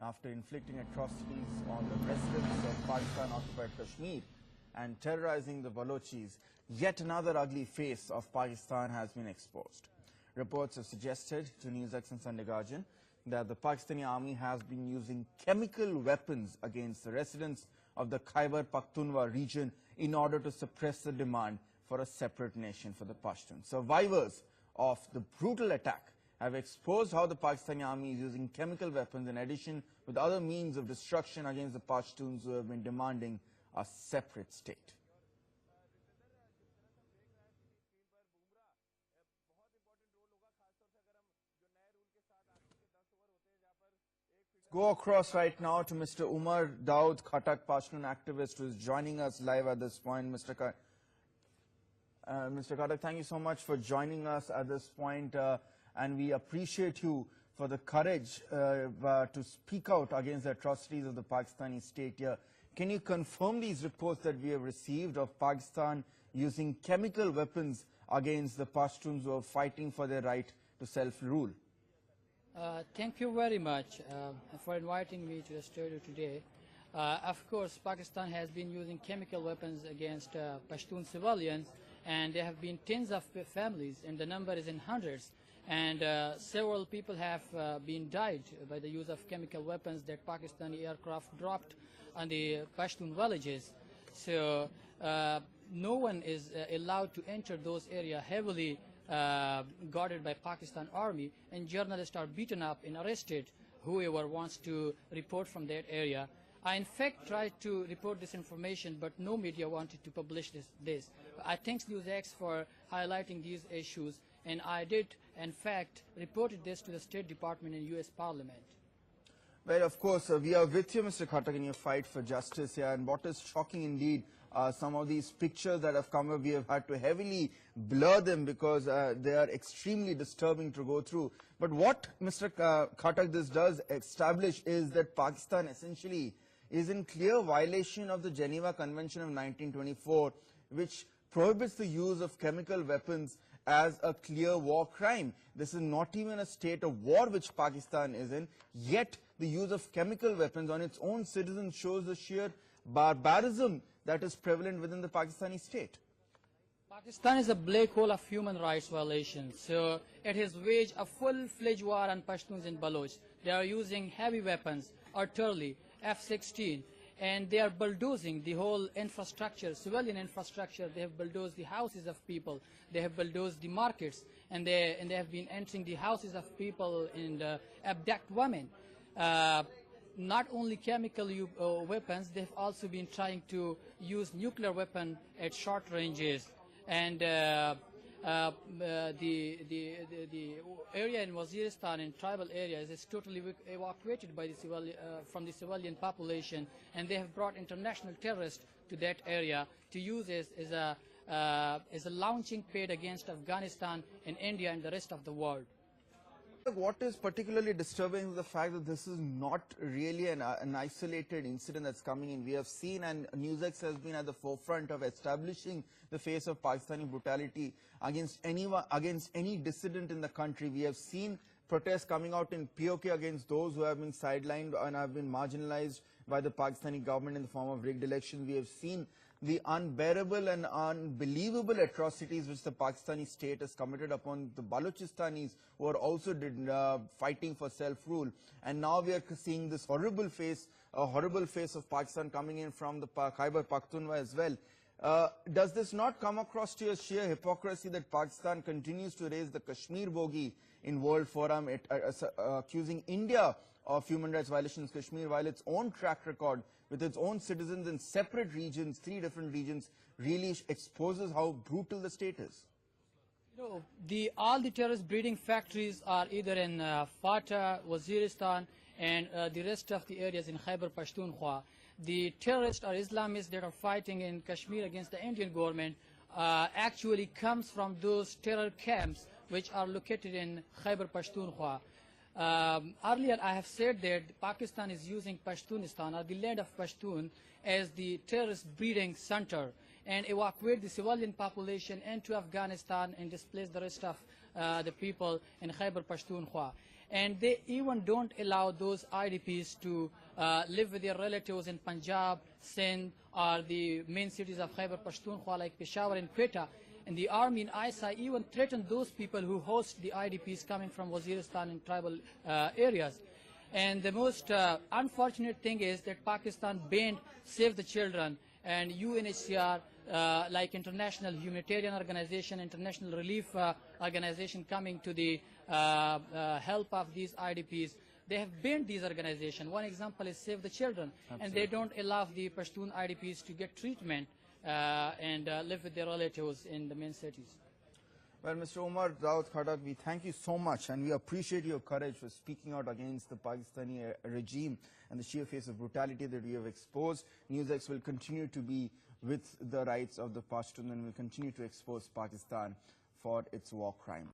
after inflicting atrocities on the residents of Pakistan-occupied Kashmir and terrorizing the Balochis. Yet another ugly face of Pakistan has been exposed. Reports have suggested to NewsX and Sunday Guardian that the Pakistani army has been using chemical weapons against the residents of the Khyber Pakhtunkwa region in order to suppress the demand for a separate nation for the Pashtuns. Survivors of the brutal attack have exposed how the Pakistani army is using chemical weapons in addition with other means of destruction against the Pashtuns who have been demanding a separate state. Go across right now to Mr. Umar Daud Khatak, Pashtun activist, who is joining us live at this point. Mr. Khatak, thank you so much for joining us at this point, and we appreciate you for the courage to speak out against the atrocities of the Pakistani state here. Can you confirm these reports that we have received of Pakistan using chemical weapons against the Pashtuns who are fighting for their right to self-rule? Thank you very much for inviting me to the studio today. Of course, Pakistan has been using chemical weapons against Pashtun civilians, and there have been tens of families, and the number is in hundreds. And several people have been died by the use of chemical weapons that Pakistani aircraft dropped on the Pashtun villages. So no one is allowed to enter those areas heavily guarded by Pakistan army, and journalists are beaten up and arrested, whoever wants to report from that area. I in fact tried to report this information, but no media wanted to publish this. I thank NewsX for highlighting these issues, and I did in fact reported this to the State Department and US Parliament. Well, of course, we are with you, Mr. Khatak, in your fight for justice here. And what is shocking indeed, some of these pictures that have come up, we have had to heavily blur them because they are extremely disturbing to go through. But what, Mr. Khatak, this does establish is that Pakistan essentially is in clear violation of the Geneva Convention of 1924, which prohibits the use of chemical weapons as a clear war crime. This is not even a state of war which Pakistan is in, yet the use of chemical weapons on its own citizens shows the sheer barbarism that is prevalent within the Pakistani state. Pakistan is a black hole of human rights violations. So it has waged a full-fledged war on Pashtuns and Baloch. They are using heavy weapons, artillery, F-16, and they are bulldozing the whole infrastructure, civilian infrastructure. They have bulldozed the houses of people. They have bulldozed the markets, and they have been entering the houses of people and abduct women. Not only chemical weapons, they've also been trying to use nuclear weapon at short ranges. And the area in Waziristan and tribal areas is totally evacuated by the from the civilian population, and they have brought international terrorists to that area to use it as a launching pad against Afghanistan and India and the rest of the world. What is particularly disturbing is the fact that this is not really an isolated incident that's coming in. We have seen, and NewsX has been at the forefront of establishing the face of Pakistani brutality against any dissident in the country. We have seen protests coming out in PAK against those who have been sidelined and have been marginalized by the Pakistani government in the form of rigged elections. We have seen the unbearable and unbelievable atrocities which the Pakistani state has committed upon the Balochistanis, who are also fighting for self-rule. And now we are seeing this horrible face of Pakistan coming in from the Khyber Pakhtunkwa as well. Does this not come across to your sheer hypocrisy that Pakistan continues to raise the Kashmir bogey in World Forum, accusing India of human rights violations in Kashmir, while its own track record with its own citizens in separate regions, 3 different regions, really exposes how brutal the state is? You know, all the terrorist breeding factories are either in Fatah, Waziristan, and the rest of the areas in Khyber Pakhtunkwa. The terrorists or Islamists that are fighting in Kashmir against the Indian government actually comes from those terror camps which are located in Khyber Pakhtunkwa. Earlier I have said that Pakistan is using Pashtunistan, or the land of Pashtun, as the terrorist breeding center, and evacuate the civilian population into Afghanistan and displace the rest of the people in Khyber Pakhtunkwa. and they even don't allow those IDPs to live with their relatives in Punjab, Sindh, or the main cities of Khyber Pakhtunkwa like Peshawar and Quetta. And the army in ISI even threatened those people who host the IDPs coming from Waziristan and tribal areas. And the most unfortunate thing is that Pakistan banned Save the Children and UNHCR, like international humanitarian organization, international relief organization coming to the help of these IDPs. They have banned these organizations. One example is Save the Children. Absolutely. And they don't allow the Pashtun IDPs to get treatment and live with their relatives in the main cities. Well, Mr. Umar Daud Khadak, we thank you so much, and we appreciate your courage for speaking out against the Pakistani regime and the sheer face of brutality that we have exposed. NewsX will continue to be with the rights of the Pashtun and will continue to expose Pakistan for its war crime.